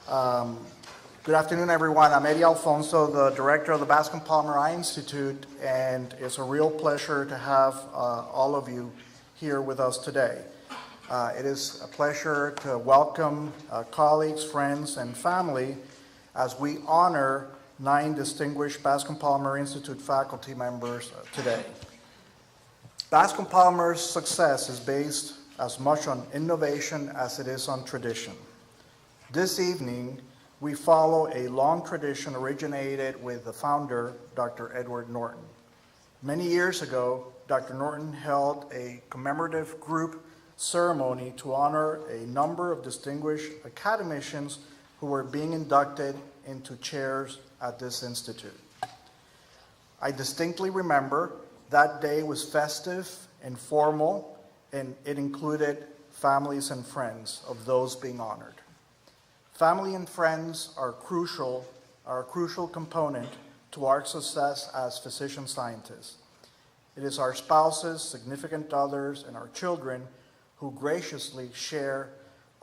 Good afternoon, everyone. I'm Eddie Alfonso, the director of the Bascom Palmer Eye Institute, and it's a real pleasure to have all of you here with us today. It is a pleasure to welcome colleagues, friends, and family as we honor 9 distinguished Bascom Palmer Institute faculty members today. Bascom Palmer's success is based as much on innovation as it is on tradition. This evening, we follow a long tradition originated with the founder, Dr. Edward Norton. Many years ago, Dr. Norton held a commemorative group ceremony to honor a number of distinguished academicians who were being inducted into chairs at this institute. I distinctly remember that day was festive and formal, and it included families and friends of those being honored. Family and friends are a crucial component to our success as physician scientists. It is our spouses, significant others, and our children who graciously share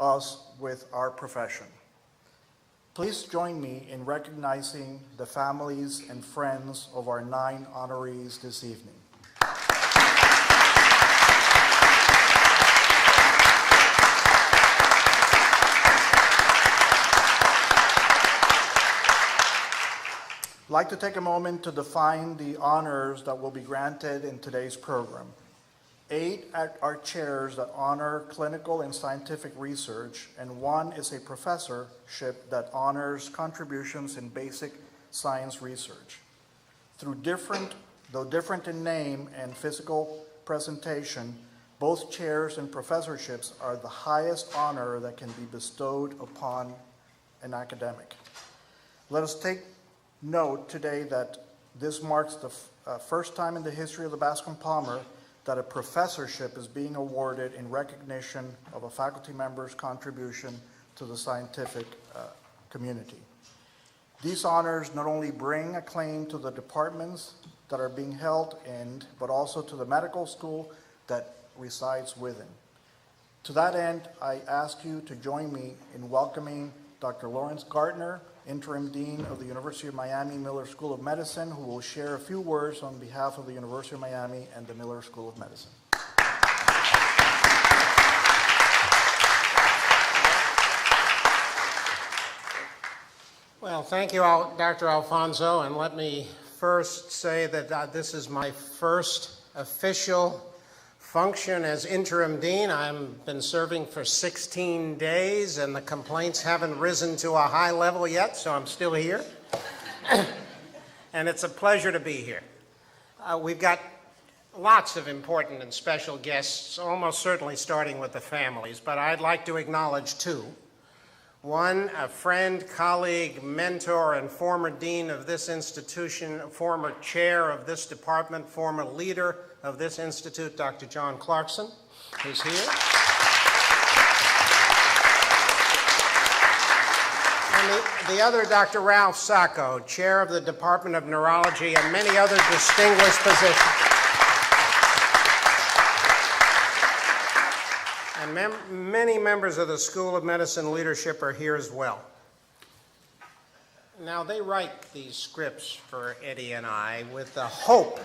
us with our profession. Please join me in recognizing the families and friends of our 9 honorees this evening. I'd like to take a moment to define the honors that will be granted in today's program. 8 are chairs that honor clinical and scientific research, and 1 is a professorship that honors contributions in basic science research. Though different in name and physical presentation, both chairs and professorships are the highest honor that can be bestowed upon an academic. Let us take note today that this marks the first time in the history of the Bascom Palmer that a professorship is being awarded in recognition of a faculty member's contribution to the scientific community. These honors not only bring acclaim to the departments that are being held in, but also to the medical school that resides within. To that end, I ask you to join me in welcoming Dr. Lawrence Gardner, Interim Dean of the University of Miami Miller School of Medicine, who will share a few words on behalf of the University of Miami and the Miller School of Medicine. Well, thank you, Dr. Alfonso, and let me first say that this is my first official function as Interim Dean. I've been serving for 16 days, and the complaints haven't risen to a high level yet, so I'm still here. And it's a pleasure to be here. We've got lots of important and special guests, almost certainly starting with the families, but I'd like to acknowledge 2. 1, a friend, colleague, mentor, and former dean of this institution, former chair of this department, former leader of this institute, Dr. John Clarkson, who's here. And the other, Dr. Ralph Sacco, chair of the Department of Neurology, and many other distinguished positions. And many members of the School of Medicine leadership are here as well. Now, they write these scripts for Eddie and I with the hope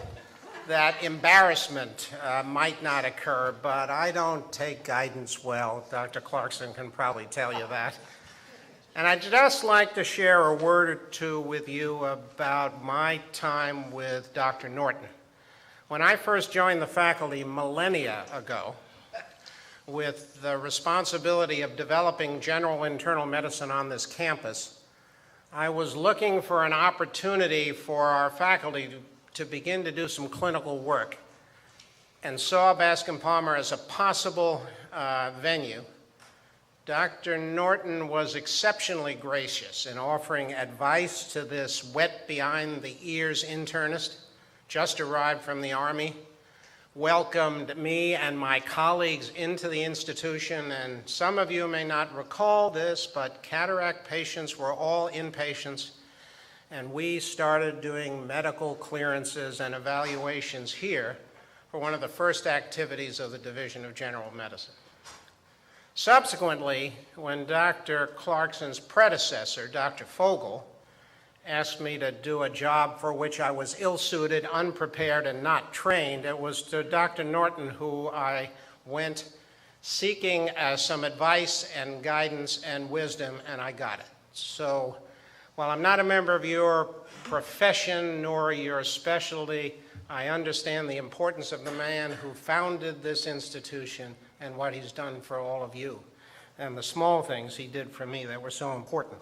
that embarrassment might not occur, but I don't take guidance well. Dr. Clarkson can probably tell you that. And I'd just like to share a word or 2 with you about my time with Dr. Norton. When I first joined the faculty millennia ago, with the responsibility of developing general internal medicine on this campus, I was looking for an opportunity for our faculty to begin to do some clinical work and saw Bascom Palmer as a possible venue. Dr. Norton was exceptionally gracious in offering advice to this wet behind the ears internist, just arrived from the Army, welcomed me and my colleagues into the institution, and some of you may not recall this, but cataract patients were all inpatients, and we started doing medical clearances and evaluations here for one of the first activities of the Division of General Medicine. Subsequently, when Dr. Clarkson's predecessor, Dr. Fogel, asked me to do a job for which I was ill-suited, unprepared, and not trained, it was to Dr. Norton who I went seeking some advice and guidance and wisdom, and I got it. So while I'm not a member of your profession nor your specialty, I understand the importance of the man who founded this institution and what he's done for all of you, and the small things he did for me that were so important.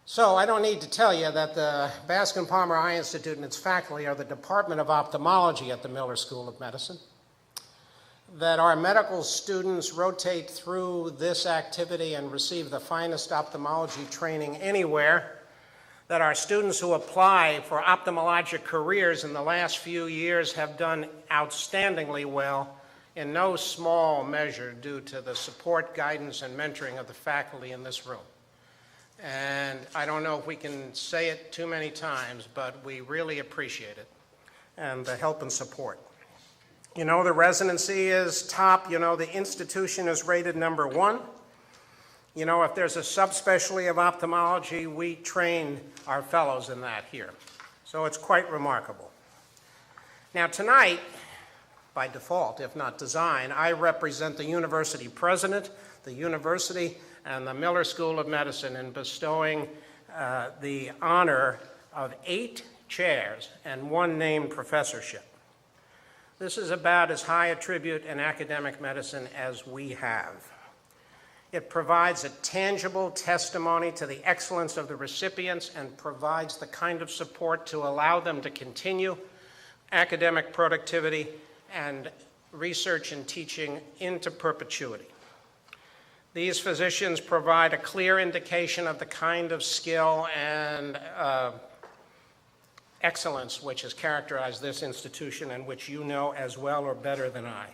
So I don't need to tell you that the Bascom Palmer Eye Institute and its faculty are the Department of Ophthalmology at the Miller School of Medicine, that our medical students rotate through this activity and receive the finest ophthalmology training anywhere, that our students who apply for ophthalmologic careers in the last few years have done outstandingly well, in no small measure due to the support, guidance, and mentoring of the faculty in this room. And I don't know if we can say it too many times, but we really appreciate it and the help and support. You know, the residency is top. You know, the institution is rated #1. You know, if there's a subspecialty of ophthalmology, we train our fellows in that here. So it's quite remarkable. Now tonight, by default, if not design, I represent the university president, the university, and the Miller School of Medicine in bestowing the honor of 8 chairs and 1 named professorship. This is about as high a tribute in academic medicine as we have. It provides a tangible testimony to the excellence of the recipients and provides the kind of support to allow them to continue academic productivity and research and teaching into perpetuity. These physicians provide a clear indication of the kind of skill and excellence which has characterized this institution and which you know as well or better than I.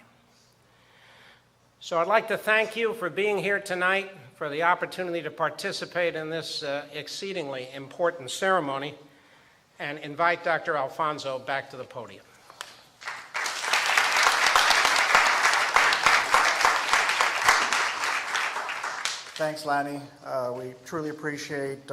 So I'd like to thank you for being here tonight, for the opportunity to participate in this exceedingly important ceremony, and invite Dr. Alfonso back to the podium. Thanks, Lanny. We truly appreciate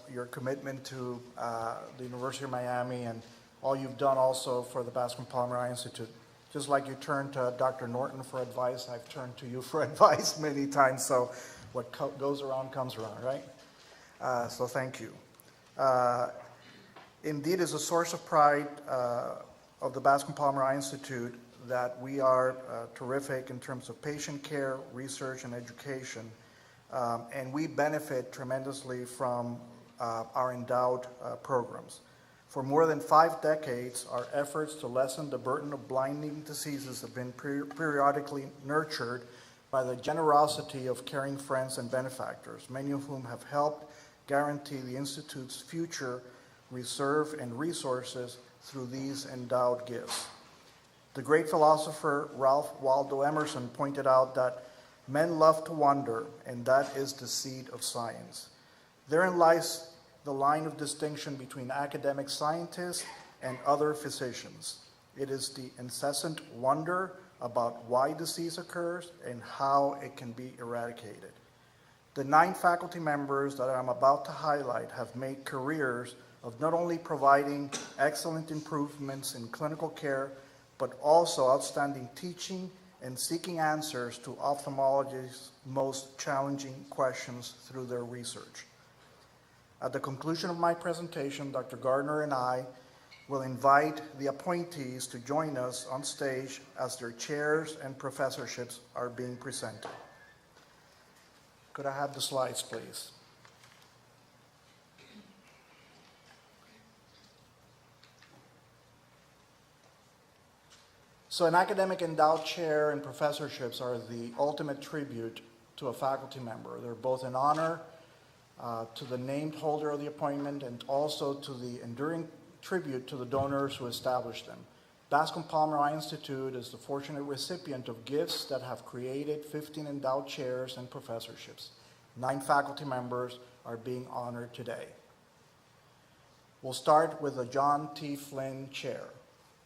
your commitment to the University of Miami and all you've done also for the Bascom Palmer Eye Institute. Just like you turned to Dr. Norton for advice, I've turned to you for advice many times, so what goes around comes around, right? So thank you. Indeed, it's a source of pride of the Bascom Palmer Eye Institute that we are terrific in terms of patient care, research, and education. And we benefit tremendously from our endowed programs. For more than 5 decades, our efforts to lessen the burden of blinding diseases have been periodically nurtured by the generosity of caring friends and benefactors, many of whom have helped guarantee the Institute's future reserve and resources through these endowed gifts. The great philosopher Ralph Waldo Emerson pointed out that men love to wonder, and that is the seed of science. Therein lies the line of distinction between academic scientists and other physicians. It is the incessant wonder about why disease occurs and how it can be eradicated. The 9 faculty members that I'm about to highlight have made careers of not only providing excellent improvements in clinical care, but also outstanding teaching and seeking answers to ophthalmology's most challenging questions through their research. At the conclusion of my presentation, Dr. Gardner and I will invite the appointees to join us on stage as their chairs and professorships are being presented. Could I have the slides, please? So an academic endowed chair and professorships are the ultimate tribute to a faculty member. They're both an honor to the named holder of the appointment and also to the enduring tribute to the donors who established them. Bascom Palmer Eye Institute is the fortunate recipient of gifts that have created 15 endowed chairs and professorships. 9 faculty members are being honored today. We'll start with the John T. Flynn Chair.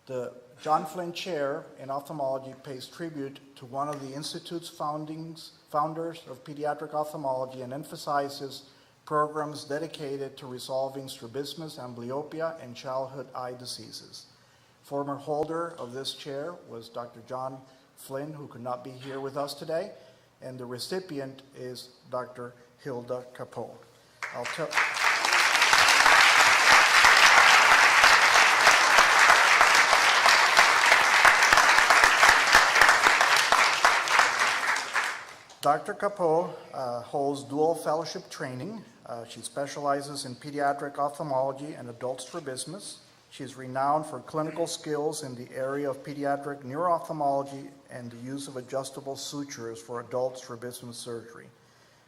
The John Flynn Chair in Ophthalmology pays tribute to one of the Institute's founders of pediatric ophthalmology and emphasizes programs dedicated to resolving strabismus, amblyopia, and childhood eye diseases. Former holder of this chair was Dr. John Flynn, who could not be here with us today, and the recipient is Dr. Hilda Capó. Dr. Capó holds dual fellowship training. She specializes in pediatric ophthalmology and adult strabismus. She is renowned for clinical skills in the area of pediatric neuro-ophthalmology and the use of adjustable sutures for adult strabismus surgery.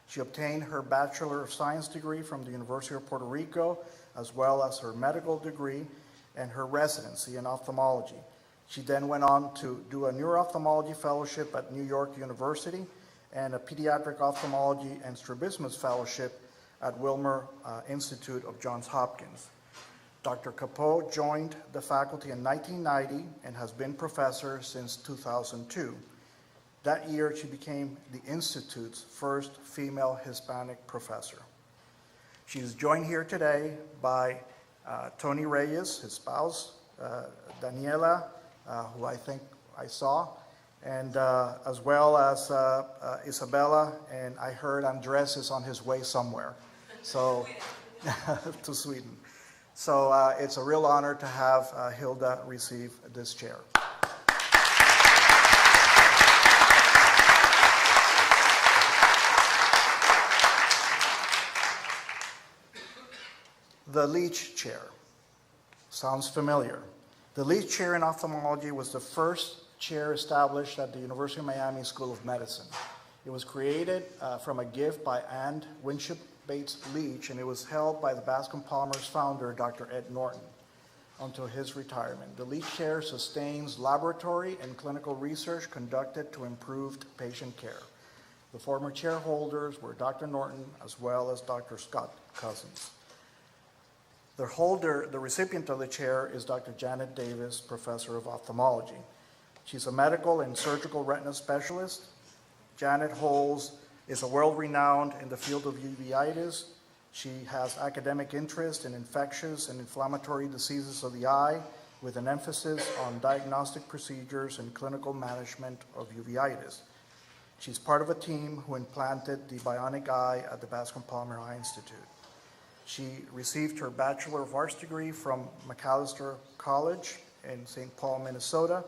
She obtained her Bachelor of Science degree from the University of Puerto Rico, as well as her medical degree and her residency in ophthalmology. She then went on to do a neuro-ophthalmology fellowship at New York University and a pediatric ophthalmology and strabismus fellowship at Wilmer Institute of Johns Hopkins. Dr. Capó joined the faculty in 1990 and has been professor since 2002. That year, she became the Institute's first female Hispanic professor. She is joined here today by Tony Reyes, his spouse, Daniela, who I think I saw, and as well as Isabella, and I heard Andres is on his way somewhere, so to Sweden. So it's a real honor to have Hilda receive this chair. The Leach Chair. Sounds familiar. The Leach Chair in ophthalmology was the first chair established at the University of Miami School of Medicine. It was created from a gift by Anne Winship Bates Leach, and it was held by the Bascom Palmer's founder, Dr. Ed Norton, until his retirement. The Leach Chair sustains laboratory and clinical research conducted to improve patient care. The former chair holders were Dr. Norton as well as Dr. Scott Cousins. The recipient of the chair is Dr. Janet Davis, Professor of Ophthalmology. She's a medical and surgical retina specialist. Janet is a world-renowned in the field of uveitis. She has academic interest in infectious and inflammatory diseases of the eye, with an emphasis on diagnostic procedures and clinical management of uveitis. She's part of a team who implanted the bionic eye at the Bascom Palmer Eye Institute. She received her Bachelor of Arts degree from Macalester College in St. Paul, Minnesota,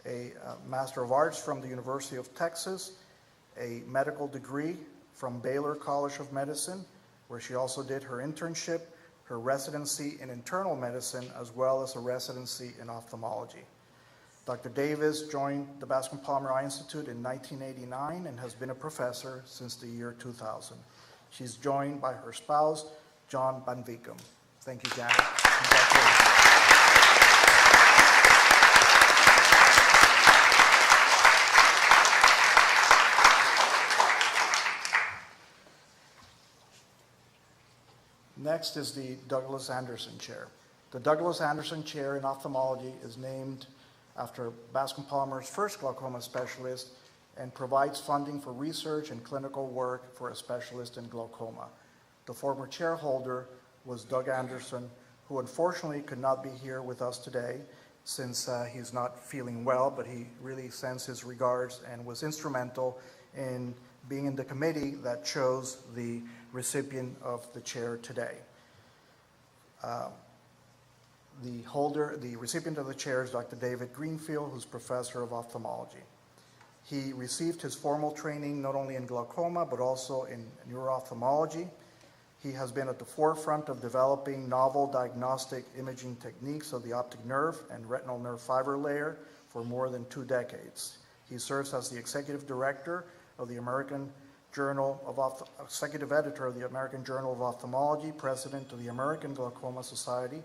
a Master of Arts from the University of Texas, a medical degree from Baylor College of Medicine, where she also did her internship, her residency in internal medicine, as well as a residency in ophthalmology. Dr. Davis joined the Bascom Palmer Eye Institute in 1989 and has been a professor since the year 2000. She's joined by her spouse, John Van Vikum. Thank you, Janet. Congratulations. Next is the Douglas Anderson Chair. The Douglas Anderson Chair in Ophthalmology is named after Bascom Palmer's first glaucoma specialist and provides funding for research and clinical work for a specialist in glaucoma. The former chair holder was Doug Anderson, who unfortunately could not be here with us today since he's not feeling well, but he really sends his regards and was instrumental in being in the committee that chose the recipient of the chair today. The recipient of the chair is Dr. David Greenfield, who's professor of ophthalmology. He received his formal training not only in glaucoma, but also in neuro-ophthalmology. He has been at the forefront of developing novel diagnostic imaging techniques of the optic nerve and retinal nerve fiber layer for more than 2 decades. He serves as the executive director of the executive editor of the American Journal of Ophthalmology, president of the American Glaucoma Society,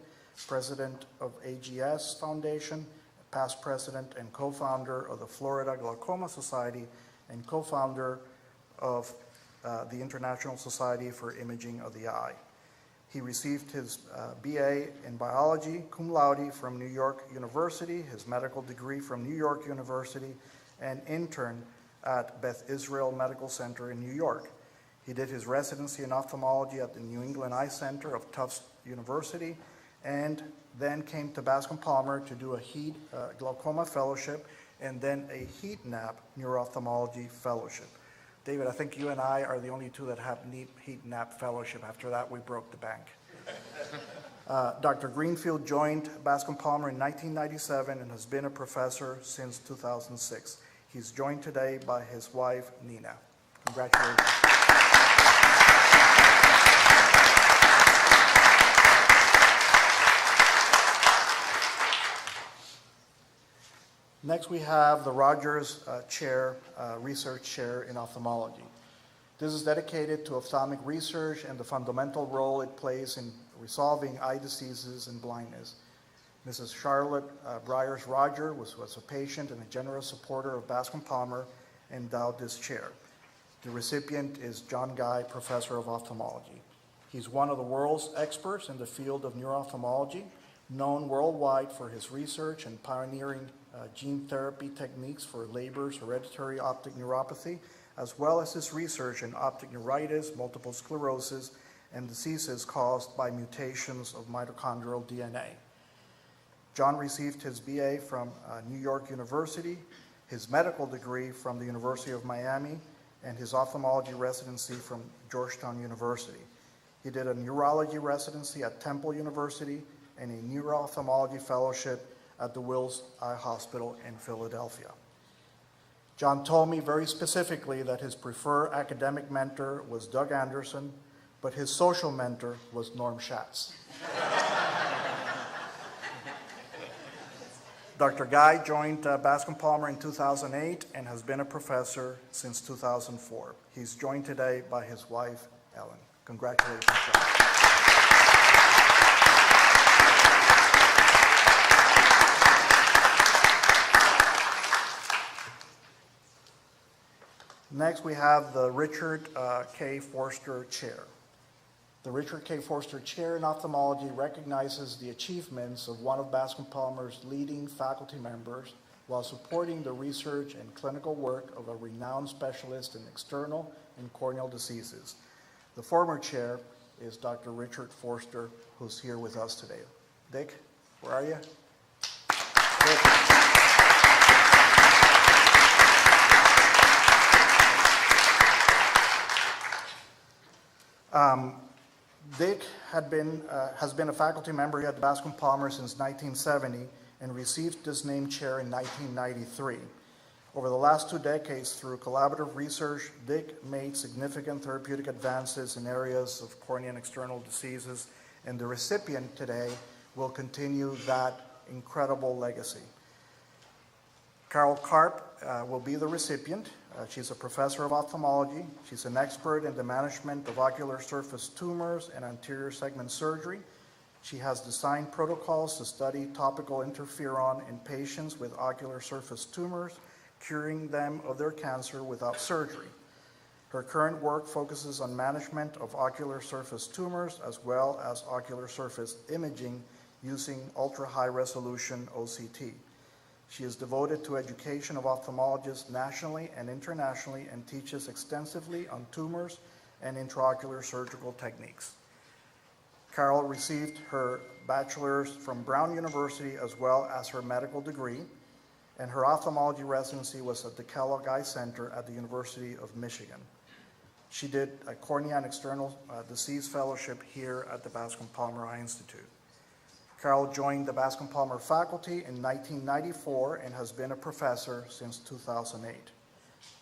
president of AGS Foundation, past president and co-founder of the Florida Glaucoma Society, and co-founder of the International Society for Imaging of the Eye. He received his BA in biology, cum laude, from New York University, his medical degree from New York University, and interned at Beth Israel Medical Center in New York. He did his residency in ophthalmology at the New England Eye Center of Tufts University, and then came to Bascom Palmer to do a heat glaucoma fellowship and then a heat nap neuro-ophthalmology fellowship. David, I think you and I are the only two that have heat nap fellowship. After that, we broke the bank. Dr. Greenfield joined Bascom Palmer in 1997 and has been a professor since 2006. He's joined today by his wife, Nina. Congratulations. Next, we have the Rodgers Chair, Research Chair in Ophthalmology. This is dedicated to ophthalmic research and the fundamental role it plays in resolving eye diseases and blindness. Mrs. Charlotte Byers Rodgers was a patient and a generous supporter of Bascom Palmer and endowed this chair. The recipient is John Guy, Professor of Ophthalmology. He's one of the world's experts in the field of neuro-ophthalmology, known worldwide for his research and pioneering gene therapy techniques for Leber's hereditary optic neuropathy, as well as his research in optic neuritis, multiple sclerosis, and diseases caused by mutations of mitochondrial DNA. John received his BA from New York University, his medical degree from the University of Miami, and his ophthalmology residency from Georgetown University. He did a neurology residency at Temple University and a neuro-ophthalmology fellowship at the Wills Eye Hospital in Philadelphia. John told me very specifically that his preferred academic mentor was Doug Anderson, but his social mentor was Norm Schatz. Dr. Guy joined Bascom Palmer in 2008 and has been a professor since 2004. He's joined today by his wife, Ellen. Congratulations, John. Next, we have the Richard K. Forster Chair. The Richard K. Forster Chair in Ophthalmology recognizes the achievements of one of Bascom Palmer's leading faculty members while supporting the research and clinical work of a renowned specialist in external and corneal diseases. The former chair is Dr. Richard Forster, who's here with us today. Dick, where are you? Dick. Dick has been a faculty member here at Bascom Palmer since 1970 and received this named chair in 1993. Over the last 2 decades, through collaborative research, Dick made significant therapeutic advances in areas of corneal and external diseases, and the recipient today will continue that incredible legacy. Karp will be the recipient. She's a professor of ophthalmology. She's an expert in the management of ocular surface tumors and anterior segment surgery. She has designed protocols to study topical interferon in patients with ocular surface tumors, curing them of their cancer without surgery. Her current work focuses on management of ocular surface tumors as well as ocular surface imaging using ultra-high resolution OCT. She is devoted to education of ophthalmologists nationally and internationally and teaches extensively on tumors and intraocular surgical techniques. Carol received her bachelor's from Brown University as well as her medical degree, and her ophthalmology residency was at the Kellogg Eye Center at the University of Michigan. She did a cornea and external disease fellowship here at the Bascom Palmer Eye Institute. Carol joined the Bascom Palmer faculty in 1994 and has been a professor since 2008.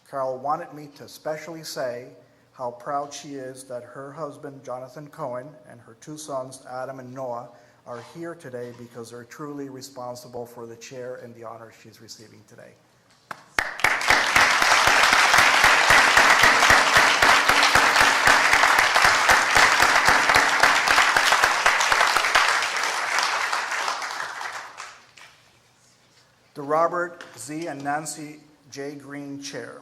Carol wanted me to especially say how proud she is that her husband, Jonathan Cohen, and her 2 sons, Adam and Noah, are here today because they're truly responsible for the chair and the honor she's receiving today. The Robert Z. and Nancy J. Green Chair.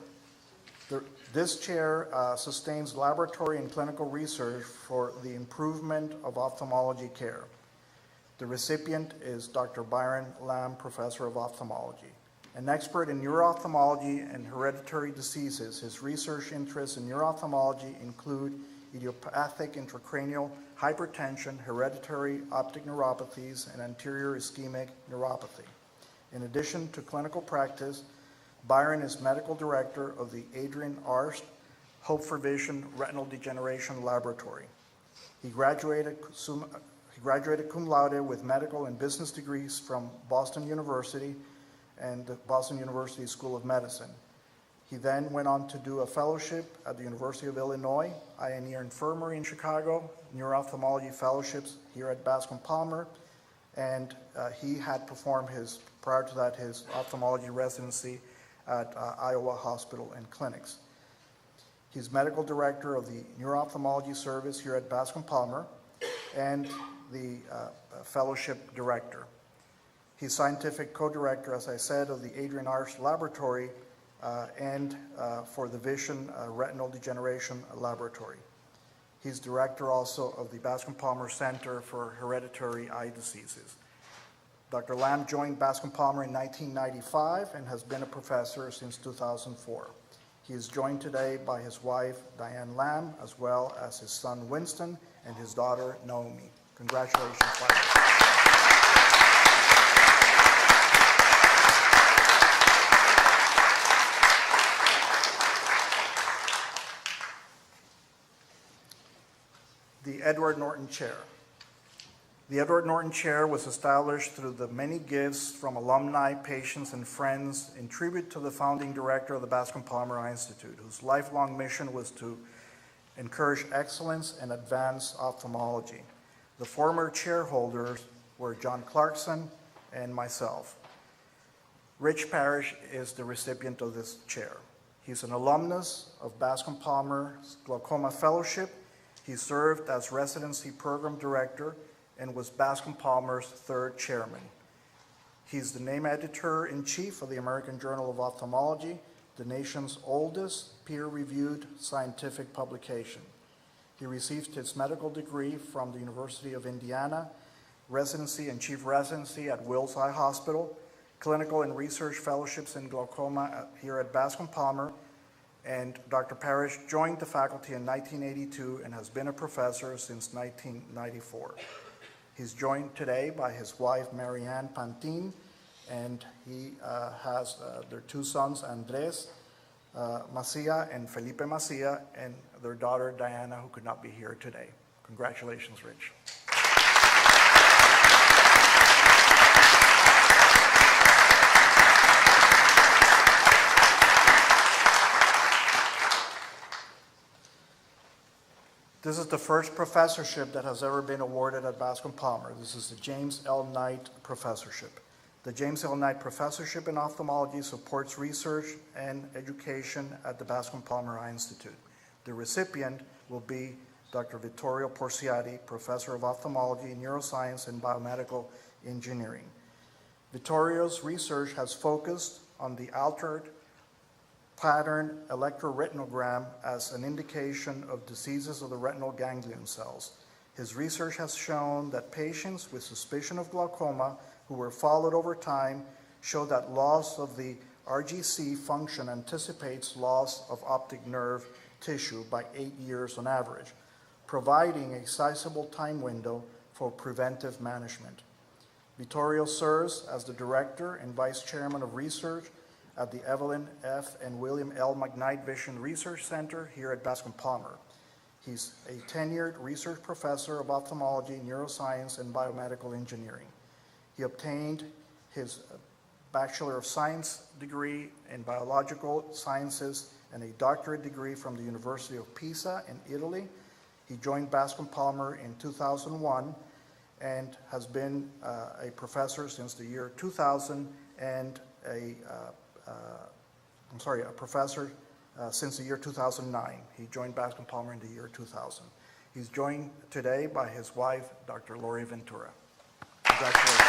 This chair sustains laboratory and clinical research for the improvement of ophthalmology care. The recipient is Dr. Byron L, Professor of Ophthalmology. An expert in neuro-ophthalmology and hereditary diseases, his research interests in neuro-ophthalmology include idiopathic intracranial hypertension, hereditary optic neuropathies, and anterior ischemic neuropathy. In addition to clinical practice, Byron is medical director of the Adrian Arst Hope for Vision Retinal Degeneration Laboratory. He graduated cum laude with medical and business degrees from Boston University and the Boston University School of Medicine. He then went on to do a fellowship at the University of Illinois, Eye and Ear Infirmary in Chicago, neuro-ophthalmology fellowships here at Bascom Palmer, and he had performed prior to that, his ophthalmology residency at Iowa Hospital and Clinics. He's medical director of the neuro-ophthalmology service here at Bascom Palmer and the fellowship director. He's scientific co-director, as I said, of the Adrian Arst Laboratory and for the Vision Retinal Degeneration Laboratory. He's director also of the Bascom Palmer Center for Hereditary Eye Diseases. Dr. Lam joined Bascom Palmer in 1995 and has been a professor since 2004. He is joined today by his wife, Diane Lam, as well as his son, Winston, and his daughter, Naomi. Congratulations, Byron. The Edward Norton Chair. The Edward Norton Chair was established through the many gifts from alumni, patients, and friends in tribute to the founding director of the Bascom Palmer Eye Institute, whose lifelong mission was to encourage excellence and advance ophthalmology. The former chairholders were John Clarkson and myself. Rich Parrish is the recipient of this chair. He's an alumnus of Bascom Palmer's Glaucoma Fellowship. He served as residency program director and was Bascom Palmer's third chairman. He's the name editor-in-chief of the American Journal of Ophthalmology, the nation's oldest peer-reviewed scientific publication. He received his medical degree from the University of Indiana, residency and chief residency at Wills Eye Hospital, clinical and research fellowships in glaucoma here at Bascom Palmer, and Dr. Parrish joined the faculty in 1982 and has been a professor since 1994. He's joined today by his wife, Marianne Pantin, and he has their two sons, Andres Macia and Felipe Macia, and their daughter, Diana, who could not be here today. Congratulations, Rich. This is the first professorship that has ever been awarded at Bascom Palmer. This is the James L. Knight Professorship. The James L. Knight Professorship in Ophthalmology supports research and education at the Bascom Palmer Eye Institute. The recipient will be Dr. Vittorio Porciatti, Professor of Ophthalmology, Neuroscience, and Biomedical Engineering. Vittorio's research has focused on the altered pattern electroretinogram as an indication of diseases of the retinal ganglion cells. His research has shown that patients with suspicion of glaucoma who were followed over time show that loss of the RGC function anticipates loss of optic nerve tissue by 8 years on average, providing a sizable time window for preventive management. Vittorio serves as the director and vice chairman of research at the Evelyn F. and William L. McKnight Vision Research Center here at Bascom Palmer. He's a tenured research professor of ophthalmology, neuroscience, and biomedical engineering. He obtained his Bachelor of Science degree in biological sciences and a doctorate degree from the University of Pisa in Italy. He joined Bascom Palmer in 2001 and has been a professor since the year 2000 and a professor since the year 2009. He joined Bascom Palmer in the year 2000. He's joined today by his wife, Dr. Lori Ventura. Congratulations.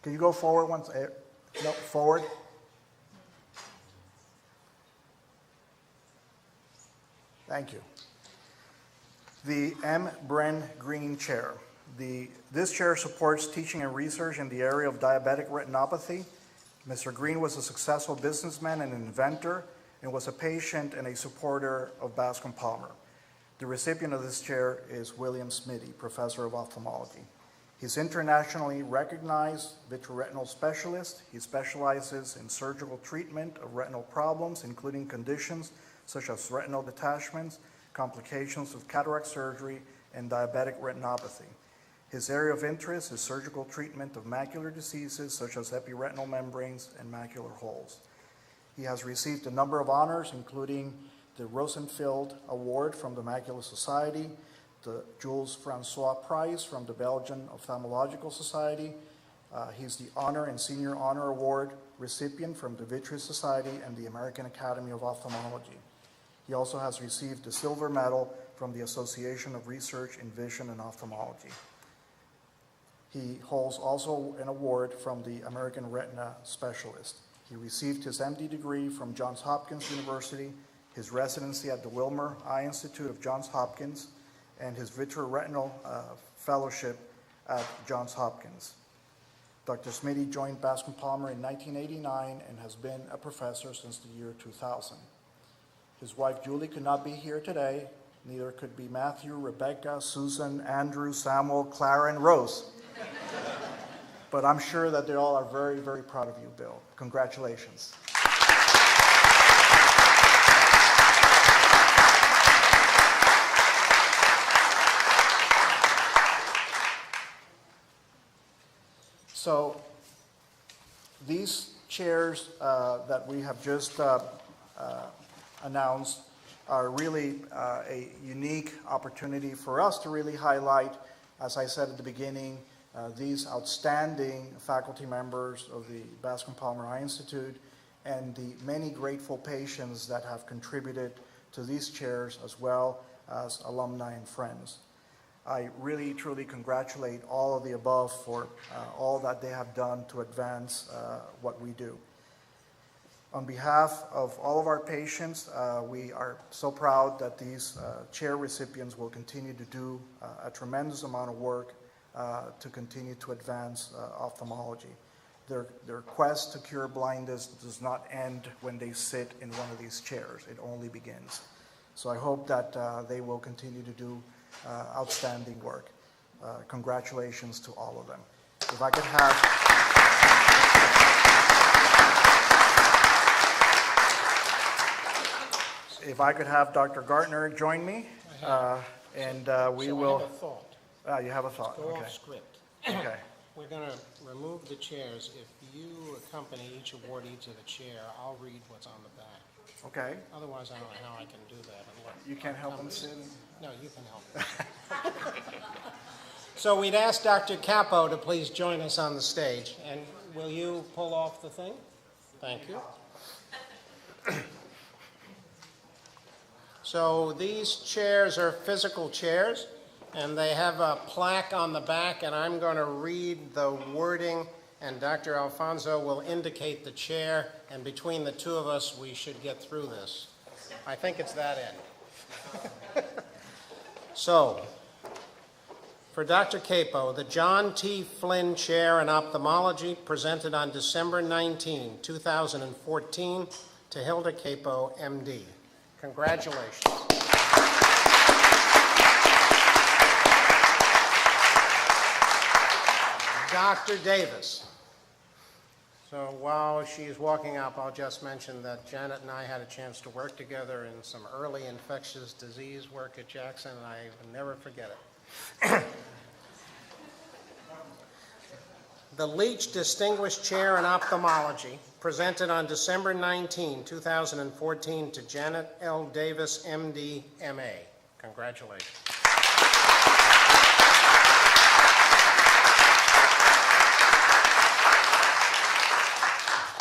Can you go forward once? No, forward. Thank you. The M. Bren Green Chair. This chair supports teaching and research in the area of diabetic retinopathy. Mr. Green was a successful businessman and inventor and was a patient and a supporter of Bascom Palmer. The recipient of this chair is William Smiddy, Professor of Ophthalmology. He's internationally recognized vitreoretinal specialist. He specializes in surgical treatment of retinal problems, including conditions such as retinal detachments, complications of cataract surgery, and diabetic retinopathy. His area of interest is surgical treatment of macular diseases such as epiretinal membranes and macular holes. He has received a number of honors, including the Rosenfield Award from the Macular Society, the Jules Francois Prize from the Belgian Ophthalmological Society. He's the Honor and Senior Honor Award recipient from the Vitreous Society and the American Academy of Ophthalmology. He also has received the Silver Medal from the Association of Research in Vision and Ophthalmology. He holds also an award from the American Retina Specialist. He received his MD degree from Johns Hopkins University, his residency at the Wilmer Eye Institute of Johns Hopkins, and his vitreoretinal fellowship at Johns Hopkins. Dr. Smiddy joined Bascom Palmer in 1989 and has been a professor since the year 2000. His wife Julie could not be here today, neither could be Matthew, Rebecca, Susan, Andrew, Samuel, Clara, and Rose. But I'm sure that they all are very, very proud of you, Bill. Congratulations. So these chairs that we have just announced are really a unique opportunity for us to really highlight, as I said at the beginning, these outstanding faculty members of the Bascom Palmer Eye Institute and the many grateful patients that have contributed to these chairs, as well as alumni and friends. I really, truly congratulate all of the above for all that they have done to advance what we do. On behalf of all of our patients, we are so proud that these chair recipients will continue to do a tremendous amount of work to continue to advance ophthalmology. Their quest to cure blindness does not end when they sit in one of these chairs. It only begins. So I hope that they will continue to do outstanding work. Congratulations to all of them. If I could have Dr. Gartner join me, and we will. I have a thought. You have a thought. Go Okay. off script. Okay. We're going to remove the chairs. If you accompany each awardee to the chair, I'll read what's on the back. Okay. Otherwise, I don't know how I can do that. You can't help them sit. No, you can help. So we'd ask Dr. Capó to please join us on the stage. And will you pull off the thing? Thank you. So these chairs are physical chairs, and they have a plaque on the back, and I'm going to read the wording, and Dr. Alfonso will indicate the chair, and between the two of us, we should get through this. I think it's that end. So, for Dr. Capó, the John T. Flynn Chair in Ophthalmology, presented on December 19, 2014, to Hilda Capó, MD. Congratulations. Dr. Davis. So while she's walking up, I'll just mention that Janet and I had a chance to work together in some early infectious disease work at Jackson, and I will never forget it. The Leach Distinguished Chair in Ophthalmology, presented on December 19, 2014, to Janet L. Davis, MD, MA. Congratulations.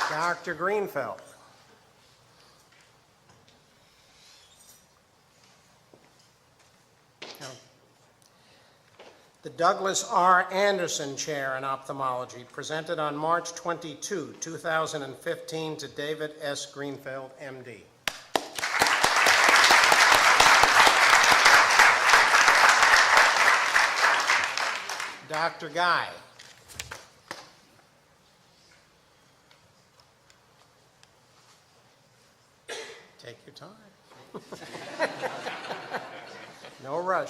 Dr. Greenfield. The Douglas R. Anderson Chair in Ophthalmology, presented on March 22, 2015, to David S. Greenfield, MD. Dr. Guy. Take your time. No rush.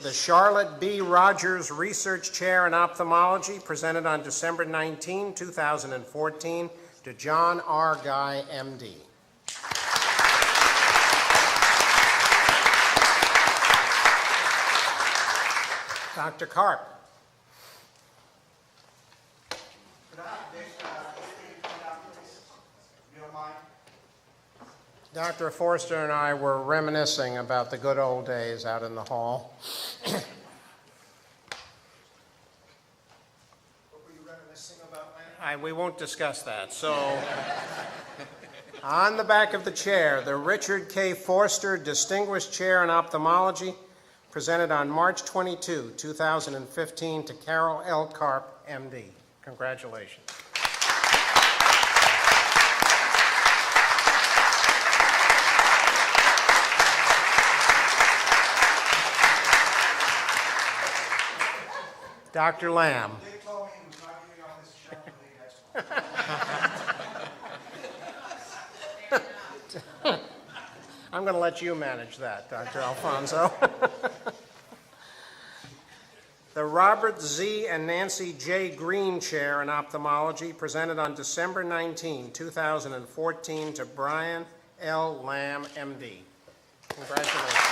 The Charlotte B. Rodgers Research Chair in Ophthalmology, presented on December 19, 2014, to John R. Guy, MD. Dr. Karp. Dr. Forster and I were reminiscing about the good old days out in the hall. What were you reminiscing about, man? We won't discuss that. So, on the back of the chair, the Richard K. Forster Distinguished Chair in Ophthalmology, presented on March 22, 2015, to Carol L. Karp, MD. Congratulations. Dr. Lamb. They told me he was not getting on this chair for the next I'm going to let you manage that, Dr. Alfonso. The Robert Z. and Nancy J. Green Chair in Ophthalmology, presented on December 19, 2014, to Brian L. Lamb, MD. Congratulations.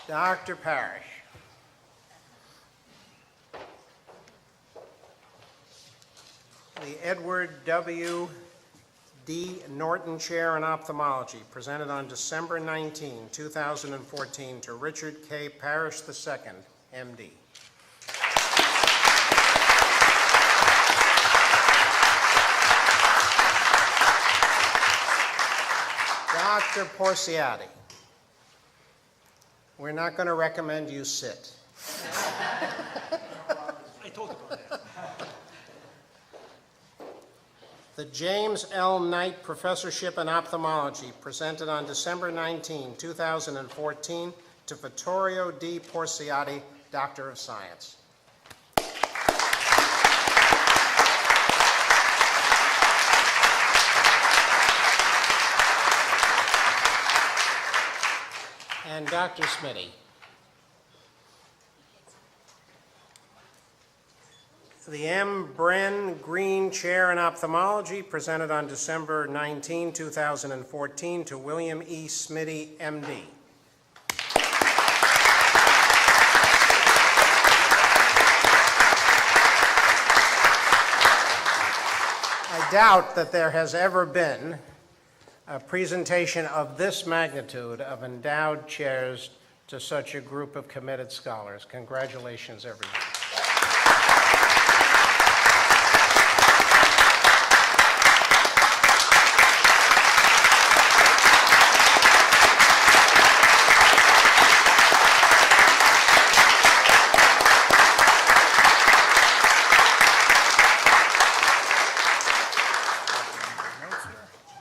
Dr. Parrish. The Edward W. D. Norton Chair in Ophthalmology, presented on December 19, 2014, to Richard K. Parrish II, MD. Dr. Porciatti. We're not going to recommend you sit. I told you about that. The James L. Knight Professorship in Ophthalmology, presented on December 19, 2014, to Vittorio D. Porciatti, Doctor of Science. And Dr. Smiddy. The M. Bren Green Chair in Ophthalmology, presented on December 19, 2014, to William E. Smiddy, MD. I doubt that there has ever been a presentation of this magnitude of endowed chairs to such a group of committed scholars. Congratulations, everyone.